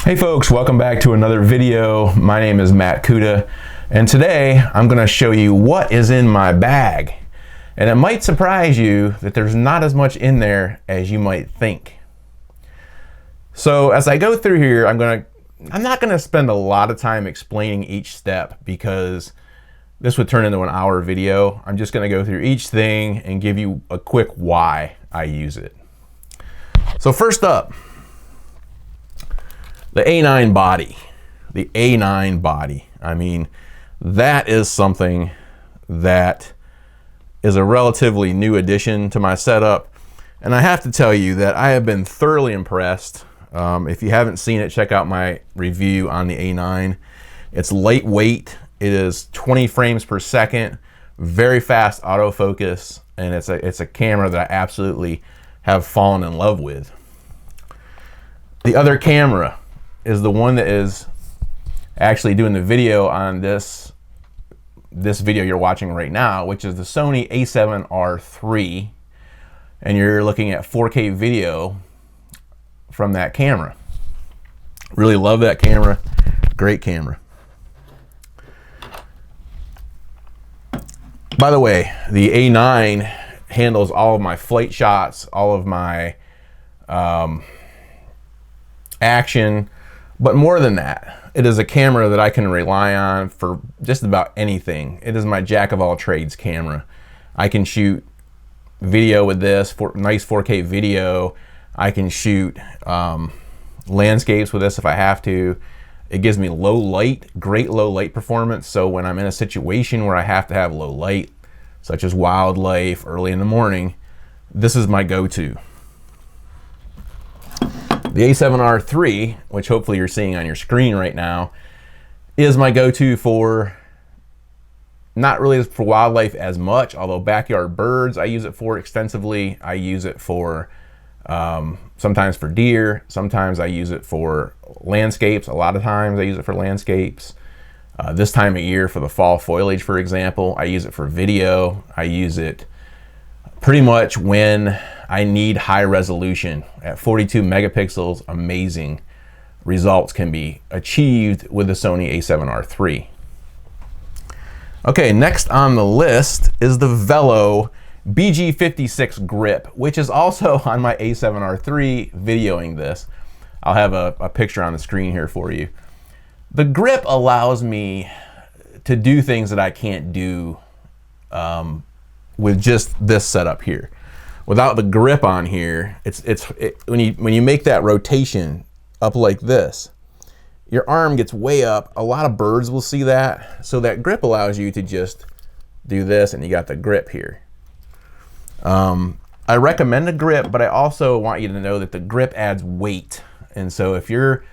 Hey folks, welcome back to another video. My name is Matt Kuda, and today I'm going to show you what is in my bag. And it might surprise you that there's not as much in there as you might think. So as I go through here, I'm not going to spend a lot of time explaining each step because this would turn into an hour video. I'm just going to go through each thing and give you a quick why I use it. So first up, the A9 body. The A9 body. I mean, that is something that is a relatively new addition to my setup. And I have to tell you that I have been thoroughly impressed. If you haven't seen it, check out my review on the A9. It's lightweight. It is 20 frames per second, very fast autofocus, and it's a camera that I absolutely have fallen in love with. The other camera is the one that is actually doing the video on this video you're watching right now, which is the Sony a7R III, and you're looking at 4K video from that camera. Really love that camera. Great camera. By the way, the A9 handles all of my flight shots, all of my action. But more than that, it is a camera that I can rely on for just about anything. It is my jack of all trades camera. I can shoot video with this, nice 4K video. I can shoot landscapes with this if I have to. It gives me low light, great low light performance. So when I'm in a situation where I have to have low light, such as wildlife early in the morning, this is my go-to. The a7R III, which hopefully you're seeing on your screen right now, is my go-to for, not really for wildlife as much, although backyard birds I use it for extensively. I use it for sometimes for deer, sometimes I use it for landscapes. A lot of times I use it for landscapes. This time of year for the fall foliage, for example, I use it for video. I use it pretty much when I need high resolution. At 42 megapixels, amazing results can be achieved with the Sony a7R III. Okay, next on the list is the Velo BG56 grip, which is also on my a7R III videoing this. I'll have a picture on the screen here for you. The grip allows me to do things that I can't do with just this setup here. Without the grip on here, when you make that rotation up like this, your arm gets way up. A lot of birds will see that. So that grip allows you to just do this, and you got the grip here. I recommend a grip, but I also want you to know that the grip adds weight. And so if you're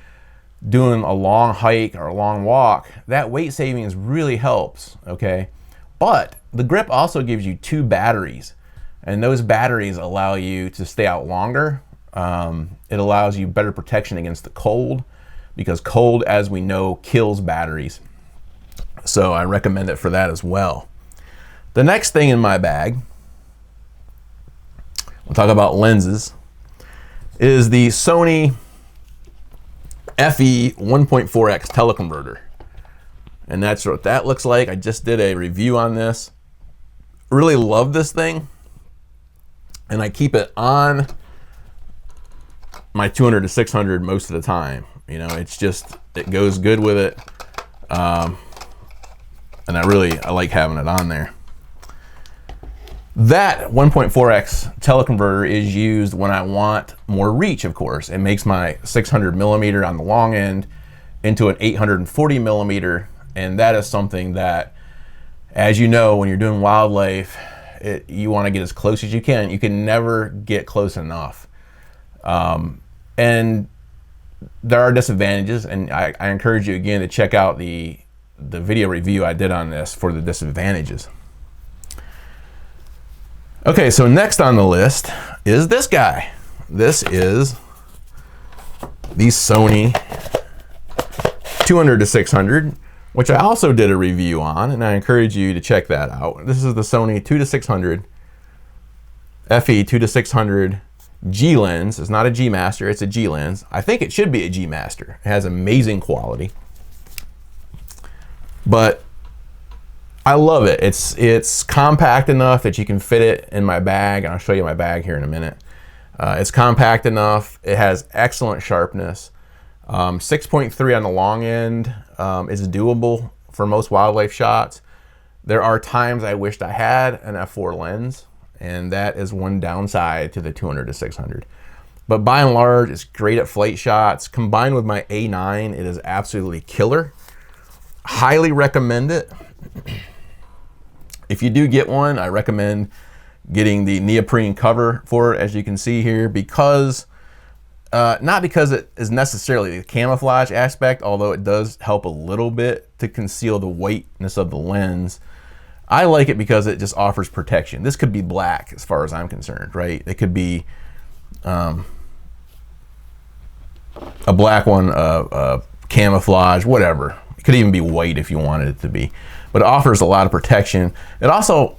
doing a long hike or a long walk, that weight savings really helps, okay? But the grip also gives you 2 batteries. And those batteries allow you to stay out longer. It allows you better protection against the cold, because cold, as we know, kills batteries. So I recommend it for that as well. The next thing in my bag, we'll talk about lenses, is the Sony FE 1.4x teleconverter. And that's what that looks like. I just did a review on this. Really love this thing. And I keep it on my 200 to 600 most of the time. You know, it goes good with it. And I like having it on there. That 1.4x teleconverter is used when I want more reach, of course. It makes my 600 millimeter on the long end into an 840 millimeter. And that is something that, as you know, when you're doing wildlife, you want to get as close as you can. You can never get close enough. And there are disadvantages, and I encourage you again to check out the video review I did on this for the disadvantages. Okay, so next on the list is this guy. This is the Sony 200 to 600, which I also did a review on, and I encourage you to check that out. This is the Sony 2 to 600 FE 2 to 600 G lens. It's not a G Master, it's a G lens. I think it should be a G Master. It has amazing quality. But I love it. It's compact enough that you can fit it in my bag, and I'll show you my bag here in a minute. It's compact enough. It has excellent sharpness. 6.3 on the long end is doable for most wildlife shots. There are times I wished I had an f4 lens, and that is one downside to the 200 to 600. But by and large, it's great at flight shots. Combined with my A9, it is absolutely killer. Highly recommend it. If you do get one, I recommend getting the neoprene cover for it, as you can see here, because not because it is necessarily the camouflage aspect, although it does help a little bit to conceal the whiteness of the lens. I like it because it just offers protection. This could be black as far as I'm concerned, right? It could be a black one, camouflage, whatever. It could even be white if you wanted it to be, but it offers a lot of protection. It also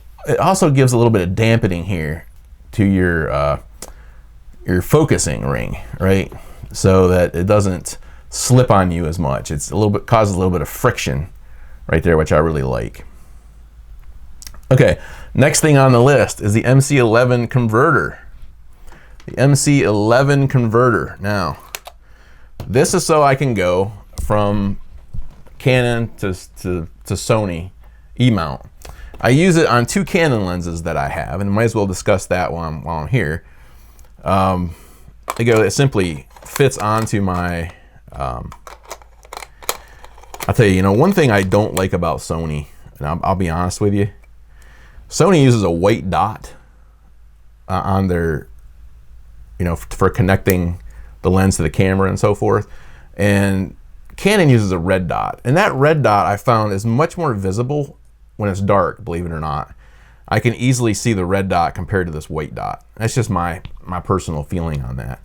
gives a little bit of dampening here to your focusing ring, right? So that it doesn't slip on you as much. It's a little bit, causes a little bit of friction right there, which I really like. Okay, next thing on the list is the MC11 converter. The MC11 converter. Now, this is so I can go from Canon to Sony EMount. I use it on 2 Canon lenses that I have, and might as well discuss that while I'm here. It simply fits onto my, I'll tell you, one thing I don't like about Sony, and I'll be honest with you, Sony uses a white dot on their, for connecting the lens to the camera and so forth, and Canon uses a red dot, and that red dot I found is much more visible when it's dark, believe it or not. I can easily see the red dot compared to this white dot. That's just my personal feeling on that.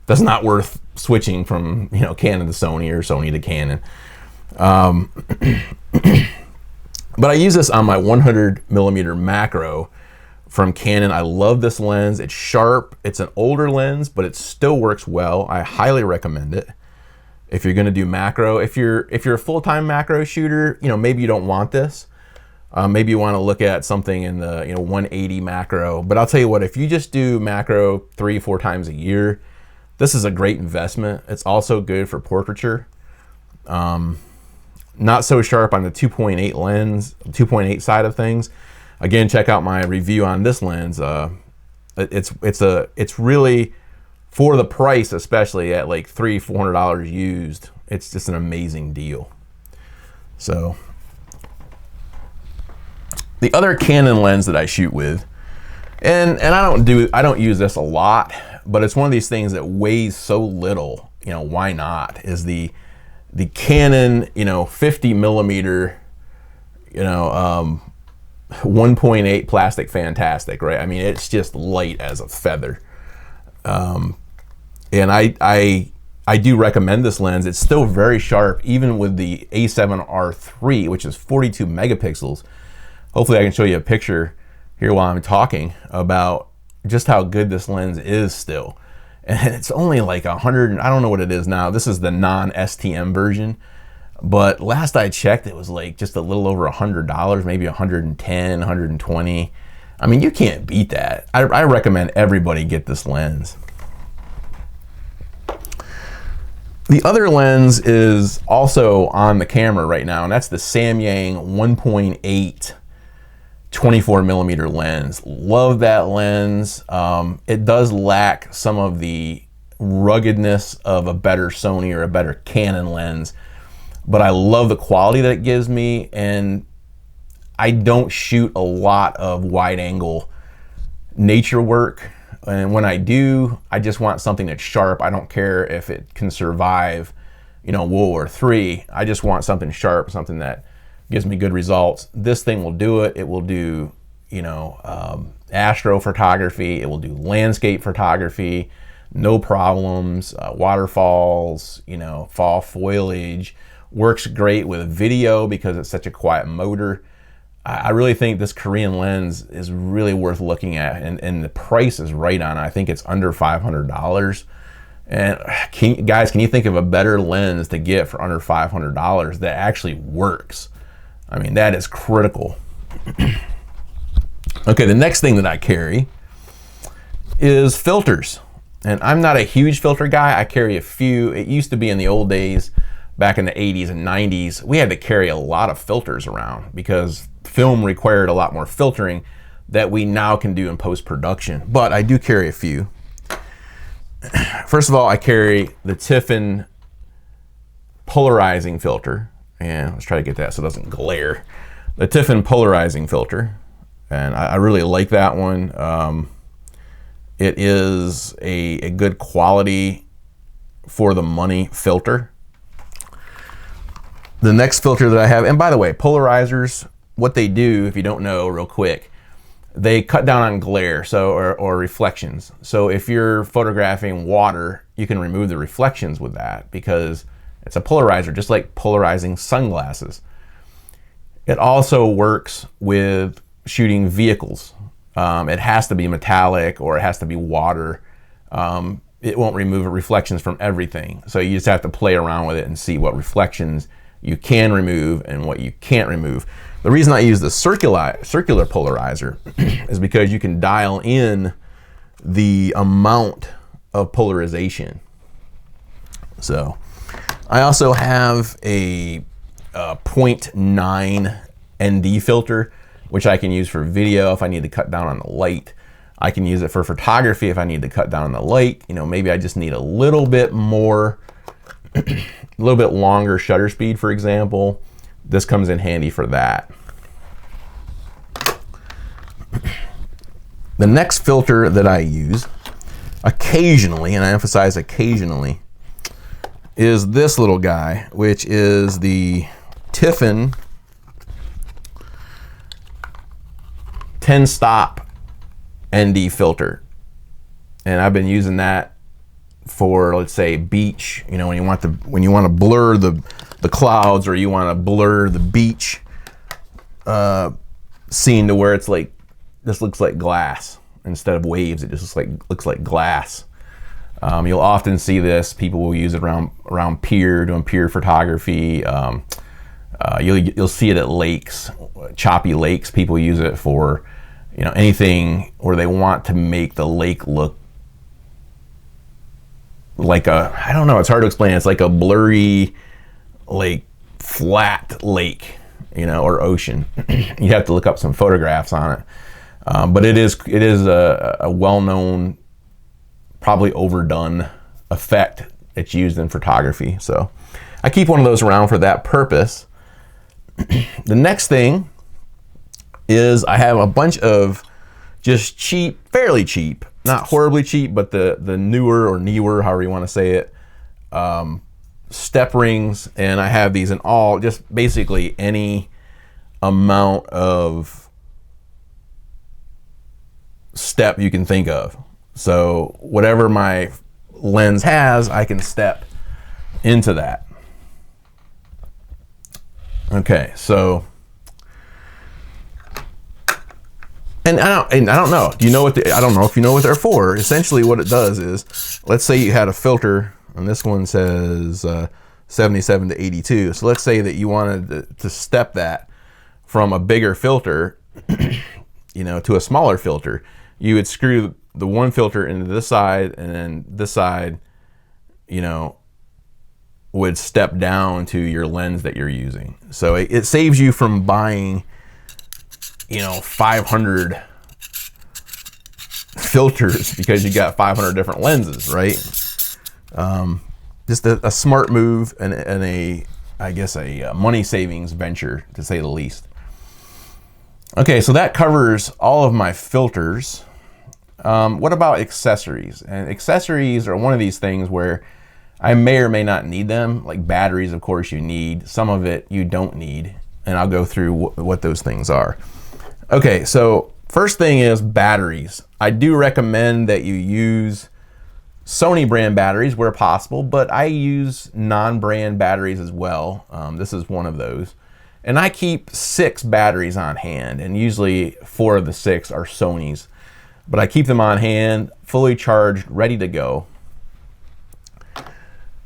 That's not worth switching from Canon to Sony or Sony to Canon. But I use this on my 100mm macro from Canon. I love this lens. It's sharp. It's an older lens, but it still works well. I highly recommend it if you're going to do macro. If you're a full-time macro shooter, maybe you don't want this. Maybe you want to look at something in the 180 macro. But I'll tell you what, if you just do macro 3-4 times a year, this is a great investment. It's also good for portraiture. Not so sharp on the 2.8 lens, 2.8 side of things. Again, check out my review on this lens. It's really, for the price, especially at like $300-400 used, it's just an amazing deal. So the other Canon lens that I shoot with, and I don't use this a lot, but it's one of these things that weighs so little, why not, is the Canon 50mm 1.8 plastic fantastic, right? I mean, it's just light as a feather. And I do recommend this lens. It's still very sharp, even with the A7R3, which is 42 megapixels. Hopefully I can show you a picture here while I'm talking about just how good this lens is still. And it's only like 100, I don't know what it is now. This is the non-STM version. But last I checked, it was like just a little over $100, maybe 110, 120. I mean, you can't beat that. I recommend everybody get this lens. The other lens is also on the camera right now, and that's the Samyang 1.8 24mm lens. Love that lens. It does lack some of the ruggedness of a better Sony or a better Canon lens, but I love the quality that it gives me, and I don't shoot a lot of wide angle nature work. And when I do, I just want something that's sharp. I don't care if it can survive, World War III. I just want something sharp, something that gives me good results. This thing will do it. It will do, astrophotography. It will do landscape photography, no problems. Waterfalls, fall foliage. Works great with video because it's such a quiet motor. I really think this Korean lens is really worth looking at, and the price is right on it. I think it's under $500. And guys, can you think of a better lens to get for under $500 that actually works? I mean, that is critical. Okay, the next thing that I carry is filters. And I'm not a huge filter guy. I carry a few. It used to be in the old days, back in the 80s and 90s, we had to carry a lot of filters around because film required a lot more filtering that we now can do in post-production. But I do carry a few. First of all, I carry the Tiffin polarizing filter. And let's try to get that so it doesn't glare. The Tiffin polarizing filter. And I really like that one. It is a good quality for the money filter. The next filter that I have, and by the way, polarizers, what they do, if you don't know real quick, they cut down on glare, or reflections. So if you're photographing water, you can remove the reflections with that because it's a polarizer, just like polarizing sunglasses. It also works with shooting vehicles. It has to be metallic or it has to be water. It won't remove reflections from everything. So you just have to play around with it and see what reflections you can remove and what you can't remove. The reason I use the circular polarizer is because you can dial in the amount of polarization. So I also have a 0.9 ND filter, which I can use for video if I need to cut down on the light. I can use it for photography if I need to cut down on the light. You know, maybe I just need a little bit more, a little bit longer shutter speed, for example. This comes in handy for that. The next filter that I use occasionally, and I emphasize occasionally, is this little guy, which is the Tiffin 10 stop ND filter. And I've been using that for, let's say, beach, you know, when you want to blur the clouds, or you want to blur the beach scene to where it's like, this looks like glass instead of waves. It just looks like glass. You'll often see this. People will use it around pier, doing pier photography. You'll see it at lakes, choppy lakes. People use it for, you know, anything where they want to make the lake look like I don't know, it's hard to explain. It's like a blurry, like flat lake, you know, or ocean. You have to look up some photographs on it. But it is a well-known, probably overdone effect that's used in photography. So I keep one of those around for that purpose. The next thing is I have a bunch of just cheap, fairly cheap, not horribly cheap, but the newer, however you want to say it, step rings. And I have these in all, just basically any amount of step you can think of. So whatever my lens has, I can step into that. Okay, so, and I don't know. Do you know what I don't know if you know what they're for. Essentially, what it does is, let's say you had a filter, and this one says 77 to 82. So let's say that you wanted to step that from a bigger filter, you know, to a smaller filter. You would screw the one filter into this side, and then this side, you know, would step down to your lens that you're using. So it saves you from buying, you know, 500 filters because you got 500 different lenses, right? Just a smart move and I guess a money savings venture, to say the least. Okay, so that covers all of my filters. What about accessories? And accessories are one of these things where I may or may not need them. Like batteries, of course, you need. Some of it you don't need. And I'll go through what those things are. Okay, so first thing is batteries. I do recommend that you use Sony brand batteries where possible, but I use non-brand batteries as well. This is one of those. And I keep 6 batteries on hand, and usually 4 of the 6 are Sony's. But I keep them on hand, fully charged, ready to go.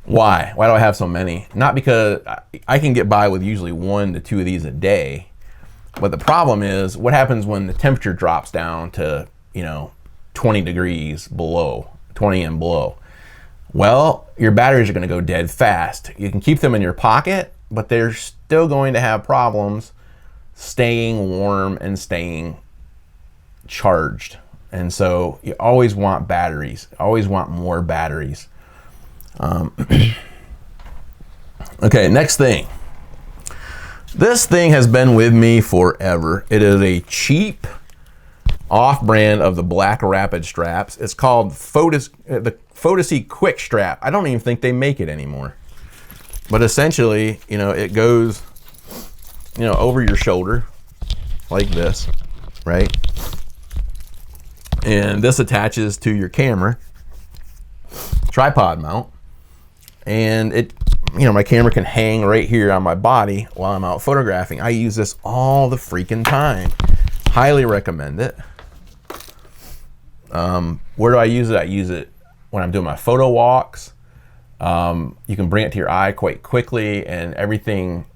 Why? Why do I have so many? Not because I can get by with usually 1 to 2 of these a day. But the problem is, what happens when the temperature drops down to, 20 degrees below, 20 and below? Well, your batteries are going to go dead fast. You can keep them in your pocket, but they're still going to have problems staying warm and staying charged. And so you always want batteries, always want more batteries. Okay, next thing. This thing has been with me forever. It is a cheap off-brand of the Black Rapid straps. It's called the Photocy Quick Strap. I don't even think they make it anymore. But essentially, it goes, over your shoulder like this, right? And this attaches to your camera, tripod mount, and it, my camera can hang right here on my body while I'm out photographing. I use this all the freaking time. Highly recommend it. Where do I use it? I use it when I'm doing my photo walks. You can bring it to your eye quite quickly, and everything.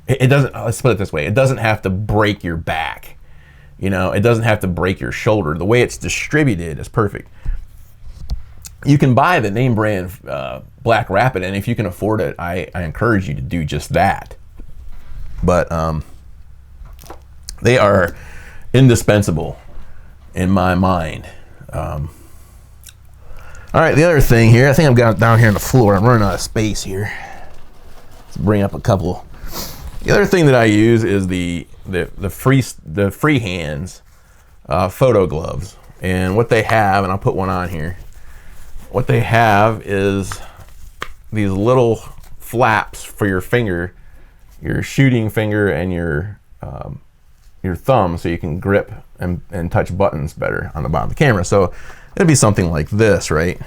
It doesn't. Let's put it this way: it doesn't have to break your back. It doesn't have to break your shoulder. The way it's distributed is perfect. You can buy the name brand Black Rapid, and if you can afford it, I encourage you to do just that. But they are indispensable in my mind. All right, the other thing here, I think I've got it down here on the floor. I'm running out of space here. Let's bring up a couple. The other thing that I use is the free hands photo gloves, and what they have, and I'll put one on here. What they have is these little flaps for your finger, your shooting finger, and your thumb, so you can grip and touch buttons better on the bottom of the camera. So it'd be something like this, right?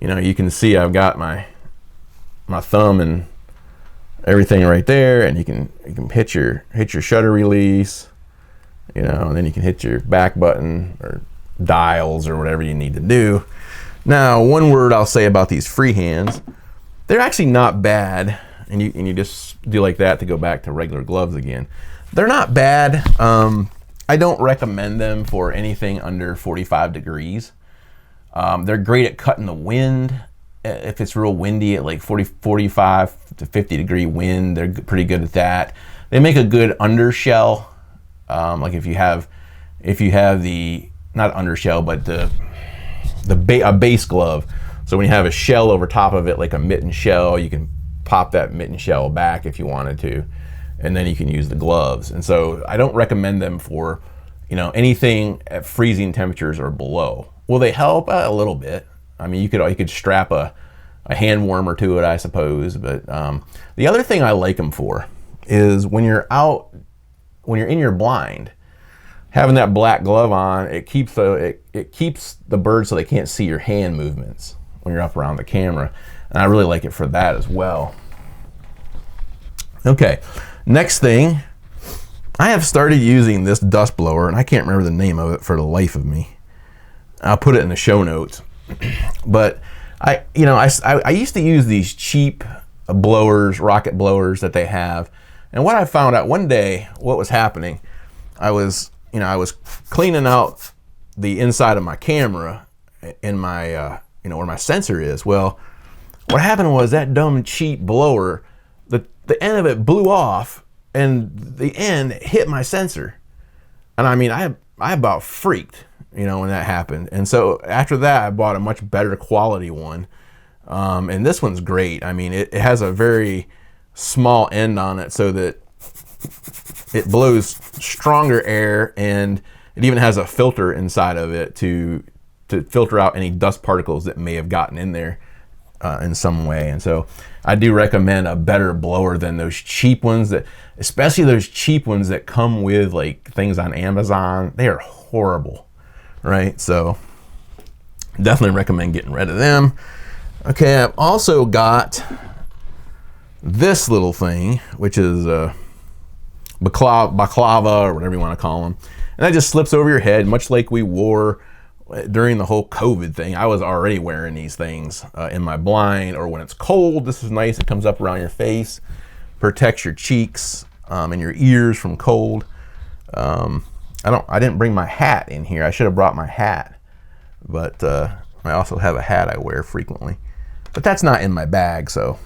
You can see I've got my thumb and everything right there, and you can hit your shutter release, and then you can hit your back button or dials or whatever you need to do. Now, one word I'll say about these free hands, they're actually not bad, and you just do like that to go back to regular gloves again. They're not bad. I don't recommend them for anything under 45 degrees. They're great at cutting the wind. If it's real windy at like 45 to 50 degree wind, they're pretty good at that. They make a good undershell. Like if you have the, not undershell, but a base glove. So when you have a shell over top of it, like a mitten shell, you can pop that mitten shell back if you wanted to, and then you can use the gloves. And so I don't recommend them for, anything at freezing temperatures or below. Will they help? A little bit. I mean, you could strap a hand warmer to it, I suppose. But the other thing I like them for is when you're in your blind, having that black glove on, it keeps the birds so they can't see your hand movements when you're up around the camera. And I really like it for that as well. Okay, next thing, I have started using this dust blower, and I can't remember the name of it for the life of me. I'll put it in the show notes. But I used to use these cheap blowers, rocket blowers that they have. And what I found out one day, what was happening, I was cleaning out the inside of my camera in my, where my sensor is. Well, what happened was that dumb cheap blower, the end of it blew off, and the end hit my sensor. And I mean, I about freaked, when that happened. And so after that, I bought a much better quality one. And this one's great. I mean, it has a very small end on it so that it blows stronger air, and it even has a filter inside of it to filter out any dust particles that may have gotten in there in some way. And so I do recommend a better blower than those cheap ones, especially those cheap ones that come with like things on Amazon. They are horrible, right? So definitely recommend getting rid of them. Okay, I've also got this little thing, which is baklava or whatever you want to call them, and that just slips over your head, much like we wore during the whole COVID thing. I was already wearing these things in my blind, or when it's cold. This is nice. It comes up around your face, protects your cheeks and your ears from cold. I didn't bring my hat in here. I should have brought my hat, but I also have a hat I wear frequently, but that's not in my bag. So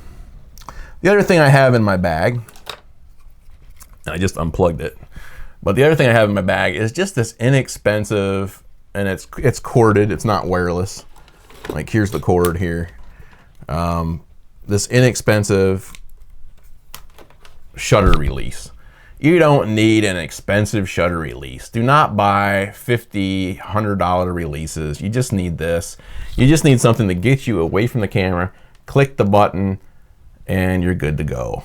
the other thing I have in my bag, I just unplugged it, but the other thing I have in my bag is just this inexpensive, and it's corded, it's not wireless. Like, here's the cord here. This inexpensive shutter release. You don't need an expensive shutter release. Do not buy $50, $100 releases. You just need this. You just need something to get you away from the camera. Click the button and you're good to go.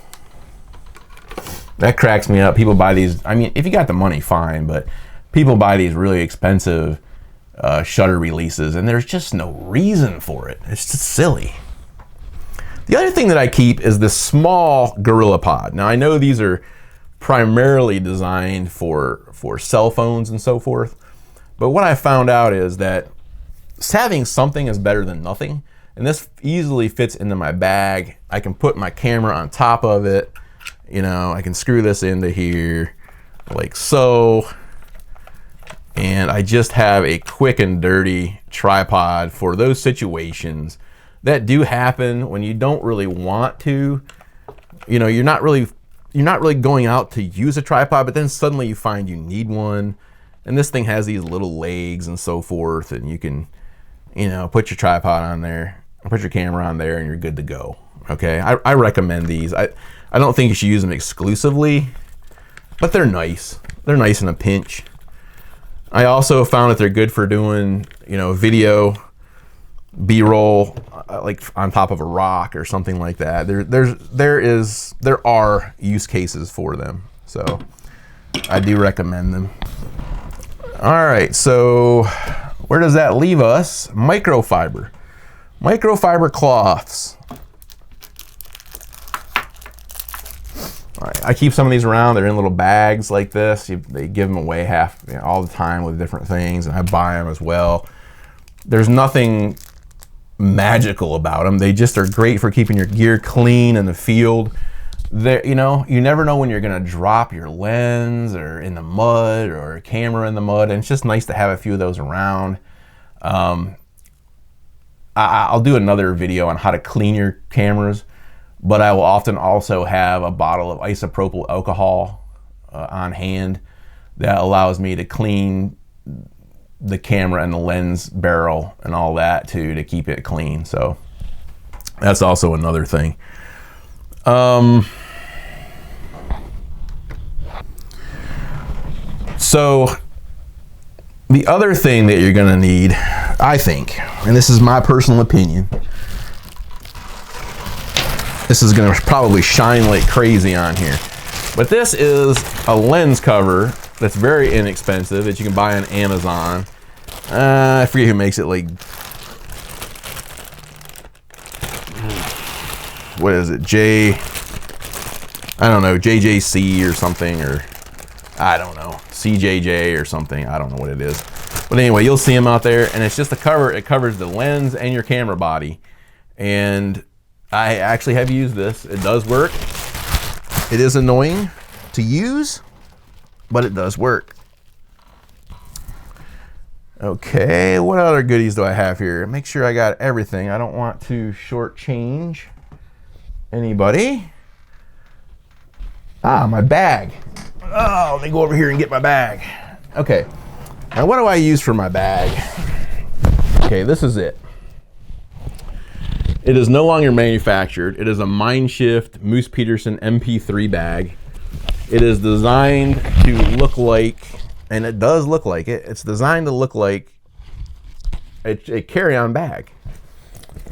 That cracks me up. People buy these. I mean, if you got the money, fine, but people buy these really expensive shutter releases, and there's just no reason for it. It's just silly. The other thing that I keep is this small GorillaPod. Now, I know these are primarily designed for cell phones and so forth, but what I found out is that having something is better than nothing, and this easily fits into my bag. I can put my camera on top of it. You know, I can screw this into here like so, and I just have a quick and dirty tripod for those situations that do happen when you don't really want to. You know, you're not really going out to use a tripod, but then suddenly you find you need one, and this thing has these little legs and so forth, and you can, you know, put your tripod on there, put your camera on there, and you're good to go. Okay, I recommend these. I don't think you should use them exclusively, but they're nice. They're nice in a pinch. I also found that they're good for doing, you know, video, B-roll, like on top of a rock or something like that. There are use cases for them, so I do recommend them. All right, so where does that leave us? Microfiber cloths. All right, I keep some of these around. They're in little bags like this. They give them away all the time with different things, and I buy them as well. There's nothing magical about them. They just are great for keeping your gear clean in the field. You know, you never know when you're gonna drop your lens or in the mud or a camera in the mud, and it's just nice to have a few of those around. I'll do another video on how to clean your cameras, but I will often also have a bottle of isopropyl alcohol on hand that allows me to clean the camera and the lens barrel and all that too, to keep it clean. So that's also another thing. So the other thing that you're gonna need, I think, and this is my personal opinion, this is gonna probably shine like crazy on here, but this is a lens cover that's very inexpensive that you can buy on Amazon. I forget who makes it, like, what is it, I don't know, JJC or something, or I don't know, CJJ or something, I don't know what it is. But anyway, you'll see them out there, and it's just a cover. It covers the lens and your camera body, and I actually have used this. It does work. It is annoying to use, but it does work. Okay, what other goodies do I have here? Make sure I got everything. I don't want to shortchange anybody. My bag. Oh, let me go over here and get my bag. Okay, now what do I use for my bag? Okay, this is it. It is no longer manufactured. It is a Mindshift Moose Peterson MP3 bag. It is designed to look like, and it does look like it, it's designed to look like a carry-on bag.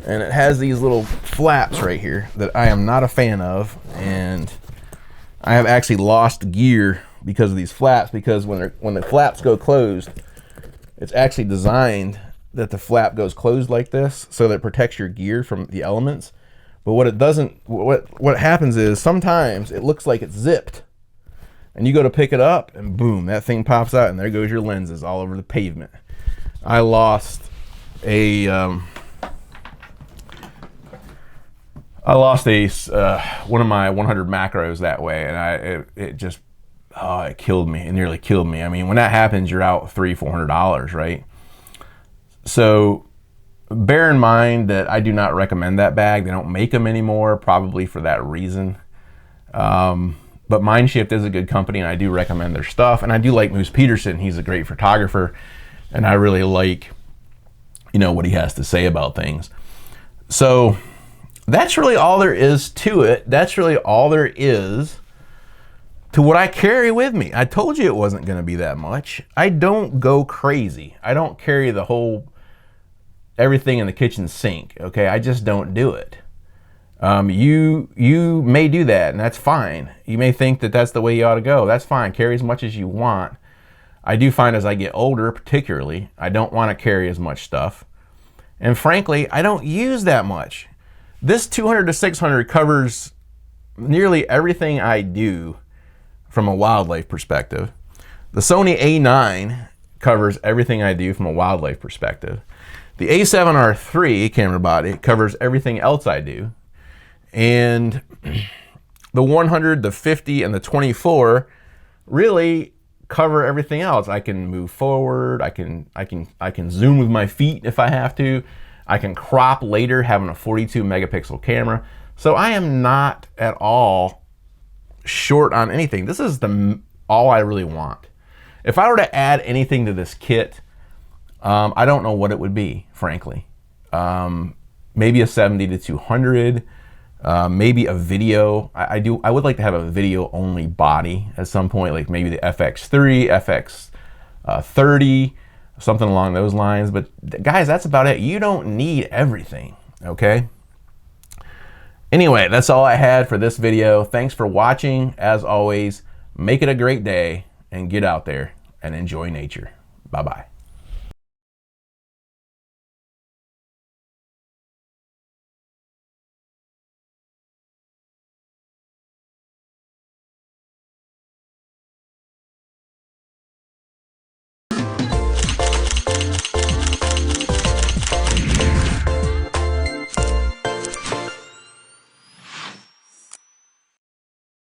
And it has these little flaps right here that I am not a fan of, and I have actually lost gear because of these flaps, because when the flaps go closed, it's actually designed that the flap goes closed like this so that it protects your gear from the elements. But what it doesn't, what happens is sometimes it looks like it's zipped. And you go to pick it up and boom, that thing pops out and there goes your lenses all over the pavement. I lost a one of my 100 macros that way, and it just it killed me. It nearly killed me. I mean, when that happens, you're out $300-400, right? So bear in mind that I do not recommend that bag. They don't make them anymore, probably for that reason. But Mindshift is a good company, and I do recommend their stuff. And I do like Moose Peterson. He's a great photographer, and I really like, you know, what he has to say about things. So that's really all there is to it. That's really all there is to what I carry with me. I told you it wasn't going to be that much. I don't go crazy. I don't carry the whole everything in the kitchen sink. Okay, I just don't do it. You may do that, and that's fine. You may think that that's the way you ought to go. That's fine. Carry as much as you want. I do find as I get older, particularly, I don't want to carry as much stuff. And frankly, I don't use that much. This 200 to 600 covers nearly everything I do from a wildlife perspective. The Sony A9 covers everything I do from a wildlife perspective. The A7R III camera body covers everything else I do. And the 100, the 50, and the 24 really cover everything else. I can move forward. I can zoom with my feet if I have to. I can crop later having a 42 megapixel camera. So I am not at all short on anything. This is all I really want. If I were to add anything to this kit, I don't know what it would be, frankly. Maybe a 70 to 200. Maybe a video. I would like to have a video only body at some point, like maybe the FX3, FX30, something along those lines. But guys, that's about it. You don't need everything, okay? Anyway, that's all I had for this video. Thanks for watching. As always, make it a great day and get out there and enjoy nature. Bye-bye.